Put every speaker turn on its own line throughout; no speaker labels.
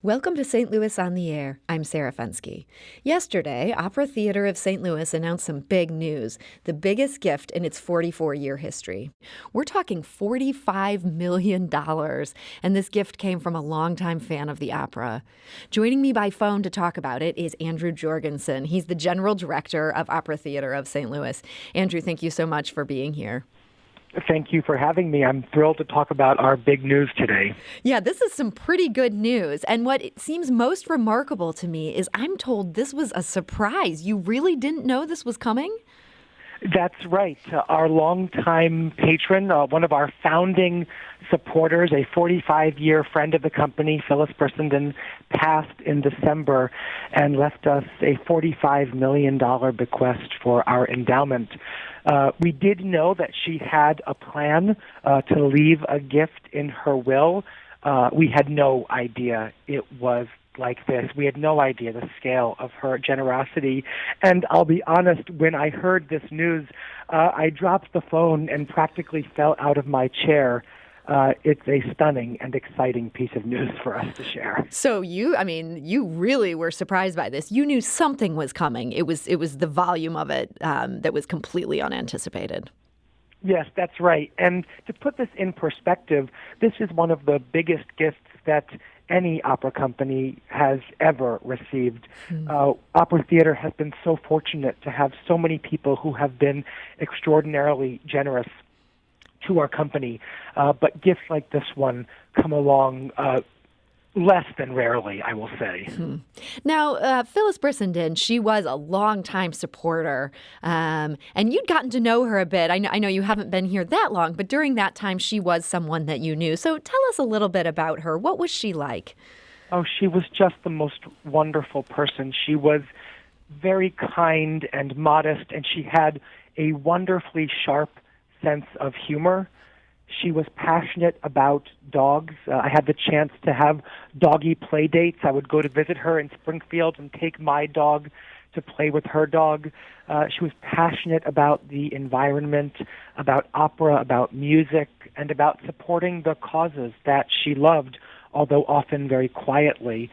Welcome to St. Louis on the Air. I'm Sarah Fenske. Yesterday, Opera Theater of St. Louis announced some big news, the biggest gift in its 44-year history. We're talking $45 million, and this gift came from a longtime fan of the opera. Joining me by phone to talk about it is Andrew Jorgensen. He's the general director of Opera Theater of St. Louis. Andrew, thank you so much for being here.
Thank you for having me. I'm thrilled to talk about our big news today.
Yeah, this is some pretty good news. And what seems most remarkable to me is I'm told this was a surprise. You really didn't know this was coming?
That's right. Our longtime patron, one of our founding supporters, a 45-year friend of the company, Phyllis Brissenden, passed in December and left us a $45 million bequest for our endowment. We did know that she had a plan to leave a gift in her will. We had no idea it was like this. We had no idea the scale of her generosity. And I'll be honest, when I heard this news, I dropped the phone and practically fell out of my chair. It's a stunning and exciting piece of news for us to share.
So you really were surprised by this. You knew something was coming. It was the volume of it that was completely unanticipated.
Yes, that's right. And to put this in perspective, this is one of the biggest gifts that any opera company has ever received. Opera Theater has been so fortunate to have so many people who have been extraordinarily generous to our company, but gifts like this one come along less than rarely, I will say.
Now, Phyllis Brissenden, she was a longtime supporter, and you'd gotten to know her a bit. I know you haven't been here that long, but during that time, she was someone that you knew. So tell us a little bit about her. What was she like?
Oh, she was just the most wonderful person. She was very kind and modest, and she had a wonderfully sharp sense of humor. She was passionate about dogs. I had the chance to have doggy play dates. I would go to visit her in Springfield and take my dog to play with her dog. She was passionate about the environment, about opera, about music, and about supporting the causes that she loved, although often very quietly.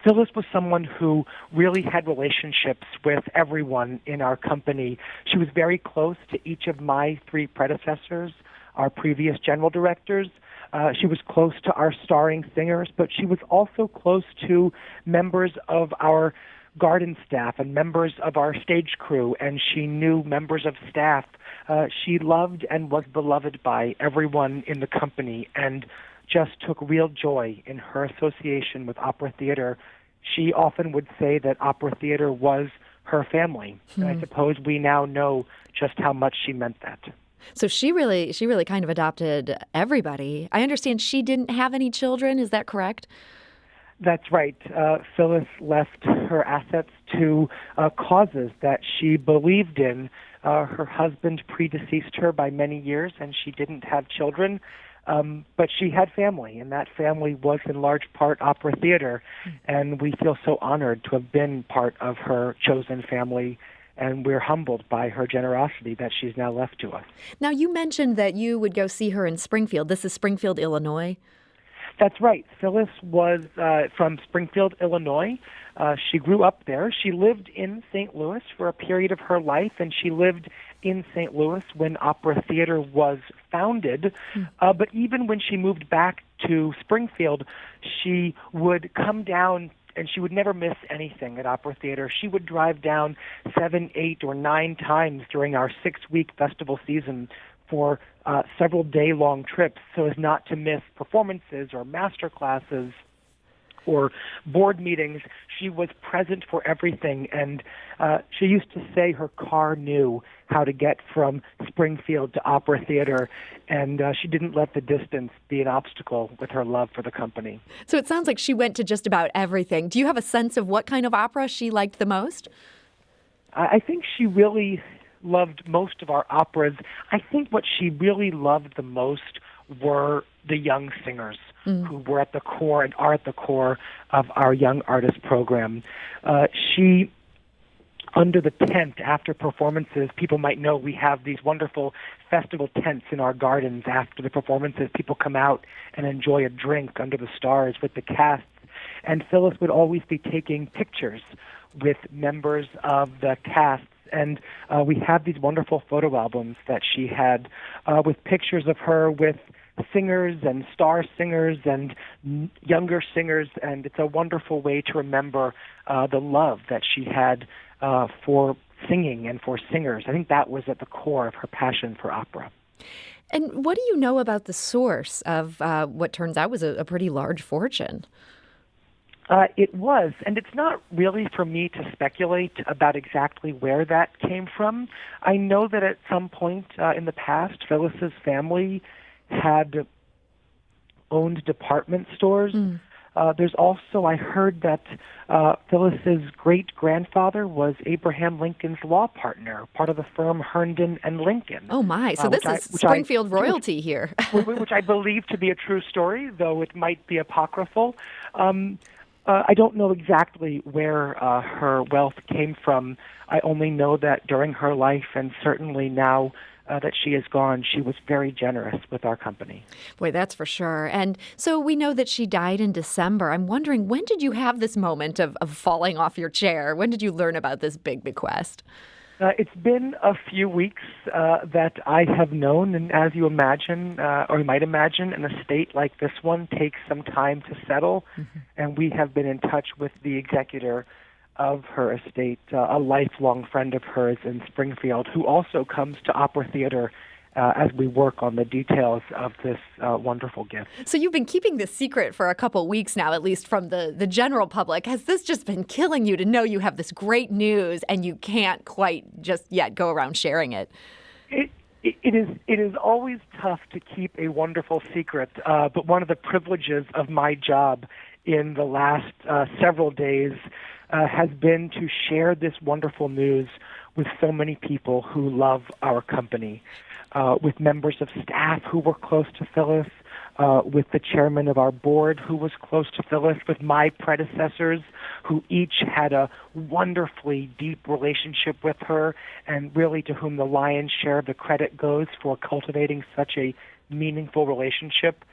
Phyllis was someone who really had relationships with everyone in our company. She was very close to each of my three predecessors, our previous general directors. She was close to our starring singers, but she was also close to members of our garden staff and members of our stage crew, and she knew members of staff. She loved and was beloved by everyone in the company and just took real joy in her association with Opera Theater. She often would say that Opera Theater was her family, and I suppose we now know just how much she meant that.
So she really kind of adopted everybody. I understand she didn't have any children. Is that correct?
That's right. Phyllis left her assets to causes that she believed in. Her husband predeceased her by many years, and she didn't have children. But she had family, and that family was in large part Opera Theater, and we feel so honored to have been part of her chosen family, and we're humbled by her generosity that she's now left to us.
Now, you mentioned that you would go see her in Springfield. This is Springfield, Illinois?
That's right. Phyllis was from Springfield, Illinois. She grew up there. She lived in St. Louis for a period of her life, and she lived in St. Louis when Opera Theater was founded. But even when she moved back to Springfield, she would come down and she would never miss anything at Opera Theater. She would drive down 7, 8, or 9 times during our 6-week festival season for several day-long trips so as not to miss performances or master classes or board meetings. She was present for everything, and she used to say her car knew how to get from Springfield to Opera Theater, and she didn't let the distance be an obstacle with her love for the company.
So it sounds like she went to just about everything. Do you have a sense of what kind of opera she liked the most?
I think she really loved most of our operas. I think what she really loved the most were the young singers who were at the core and are at the core of our young artist program. She, under the tent after performances, people might know we have these wonderful festival tents in our gardens after the performances. People come out and enjoy a drink under the stars with the casts And Phyllis would always be taking pictures with members of the cast. And we have these wonderful photo albums that she had with pictures of her with singers and star singers and younger singers. And it's a wonderful way to remember the love that she had for singing and for singers. I think that was at the core of her passion for opera.
And what do you know about the source of what turns out was a pretty large fortune?
It was, and it's not really for me to speculate about exactly where that came from. I know that at some point in the past, Phyllis's family had owned department stores. There's also, I heard that Phyllis's great-grandfather was Abraham Lincoln's law partner, part of the firm Herndon and Lincoln.
Oh, my. So this is Springfield royalty here.
Which I believe to be a true story, though it might be apocryphal. I don't know exactly where her wealth came from. I only know that during her life, and certainly now that she is gone, she was very generous with our company.
Boy, that's for sure. And so we know that she died in December. I'm wondering, when did you have this moment of falling off your chair? When did you learn about this big bequest?
It's been a few weeks that I have known, and as you imagine, or you might imagine, an estate like this one takes some time to settle, and we have been in touch with the executor of her estate, a lifelong friend of hers in Springfield, who also comes to Opera Theater as we work on the details of this wonderful gift.
So you've been keeping this secret for a couple weeks now, at least from the general public. Has this just been killing you to know you have this great news and you can't quite just yet go around sharing it?
It is always tough to keep a wonderful secret, but one of the privileges of my job in the last several days has been to share this wonderful news with so many people who love our company. With members of staff who were close to Phyllis, with the chairman of our board who was close to Phyllis, with my predecessors who each had a wonderfully deep relationship with her, and really to whom the lion's share of the credit goes for cultivating such a meaningful relationship.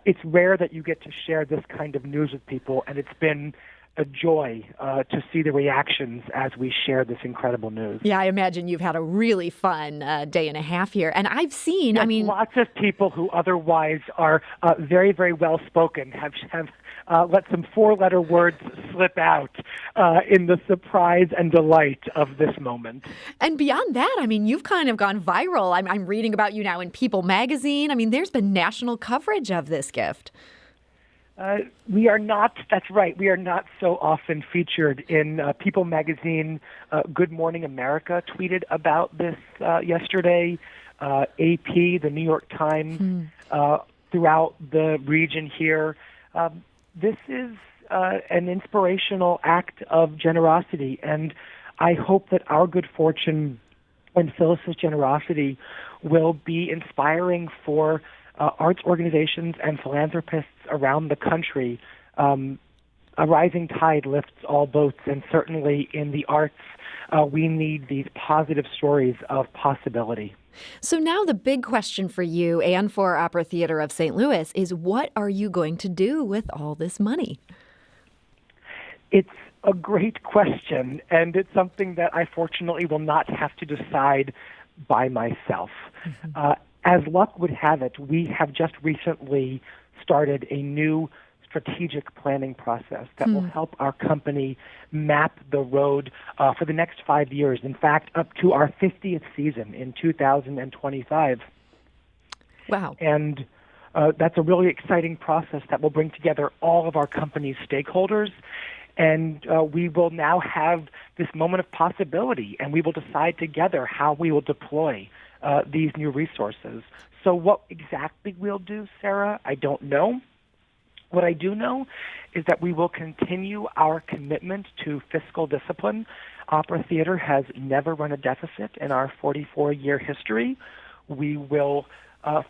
It's rare that you get to share this kind of news with people, and it's been a joy to see the reactions as we share this incredible news.
Yeah, I imagine you've had a really fun day and a half here. And I've seen,
lots of people who otherwise are very, very well-spoken have let some four-letter words slip out in the surprise and delight of this moment.
And beyond that, you've kind of gone viral. I'm reading about you now in People magazine. There's been national coverage of this gift.
We are not, that's right, we are not so often featured in People magazine. Good Morning America tweeted about this yesterday. AP, the New York Times, throughout the region here. This is an inspirational act of generosity, and I hope that our good fortune and Phyllis's generosity will be inspiring for arts organizations and philanthropists around the country. A rising tide lifts all boats, and certainly in the arts, we need these positive stories of possibility.
So now the big question for you and for Opera Theater of St. Louis is, what are you going to do with all this money?
It's a great question, and it's something that I fortunately will not have to decide by myself. As luck would have it, we have just recently started a new strategic planning process that will help our company map the road for the next 5 years. In fact, up to our 50th season in 2025.
Wow.
And that's a really exciting process that will bring together all of our company's stakeholders. And we will now have this moment of possibility, and we will decide together how we will deploy these new resources. So what exactly we'll do, Sarah, I don't know. What I do know is that we will continue our commitment to fiscal discipline. Opera Theater has never run a deficit in our 44-year history. We will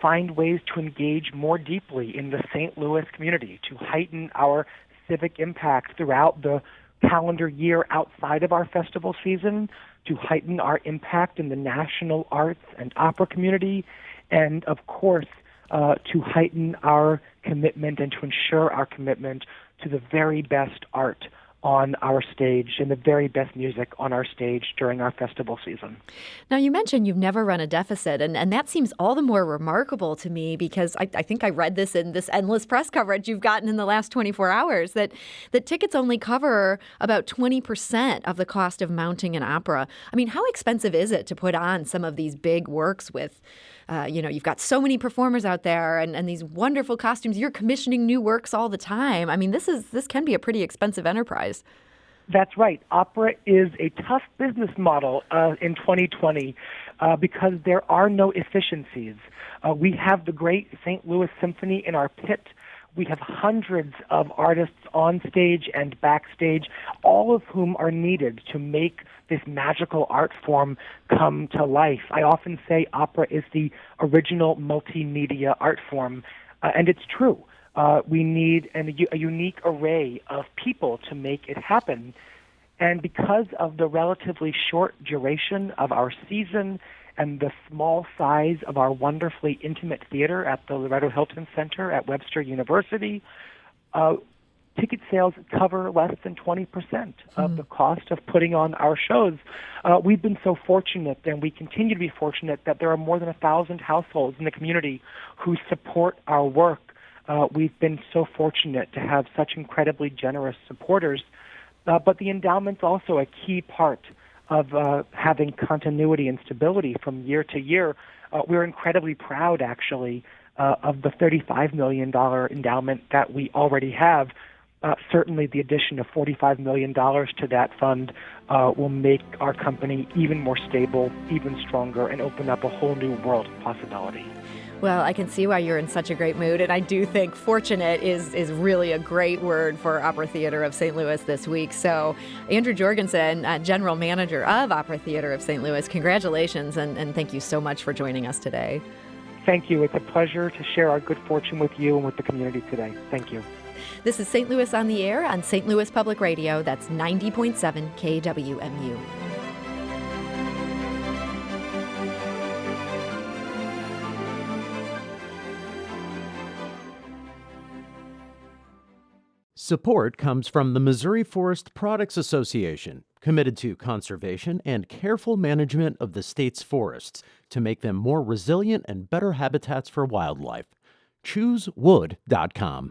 find ways to engage more deeply in the St. Louis community, to heighten our civic impact throughout the calendar year outside of our festival season, to heighten our impact in the national arts and opera community, and of course, to heighten our commitment and to ensure our commitment to the very best art on our stage and the very best music on our stage during our festival season.
Now, you mentioned you've never run a deficit, and that seems all the more remarkable to me because I think I read this in this endless press coverage you've gotten in the last 24 hours, that tickets only cover about 20% of the cost of mounting an opera. I mean, how expensive is it to put on some of these big works with, you've got so many performers out there and these wonderful costumes. You're commissioning new works all the time. I mean, this can be a pretty expensive enterprise.
That's right. Opera is a tough business model in 2020 because there are no efficiencies. We have the great St. Louis Symphony in our pit. We have hundreds of artists on stage and backstage, all of whom are needed to make this magical art form come to life. I often say opera is the original multimedia art form, and it's true. We need a unique array of people to make it happen. And because of the relatively short duration of our season and the small size of our wonderfully intimate theater at the Loretto Hilton Center at Webster University, ticket sales cover less than 20% of the cost of putting on our shows. We've been so fortunate, and we continue to be fortunate, that there are more than 1,000 households in the community who support our work. We've been so fortunate to have such incredibly generous supporters. But the endowment's also a key part of having continuity and stability from year to year. We're incredibly proud, actually, of the $35 million endowment that we already have. Certainly the addition of $45 million to that fund will make our company even more stable, even stronger, and open up a whole new world of possibility.
Well, I can see why you're in such a great mood, and I do think fortunate is really a great word for Opera Theater of St. Louis this week. So, Andrew Jorgensen, General Manager of Opera Theater of St. Louis, congratulations, and thank you so much for joining us today.
Thank you. It's a pleasure to share our good fortune with you and with the community today. Thank you.
This is St. Louis on the Air on St. Louis Public Radio. That's 90.7 KWMU.
Support comes from the Missouri Forest Products Association, committed to conservation and careful management of the state's forests to make them more resilient and better habitats for wildlife. ChooseWood.com.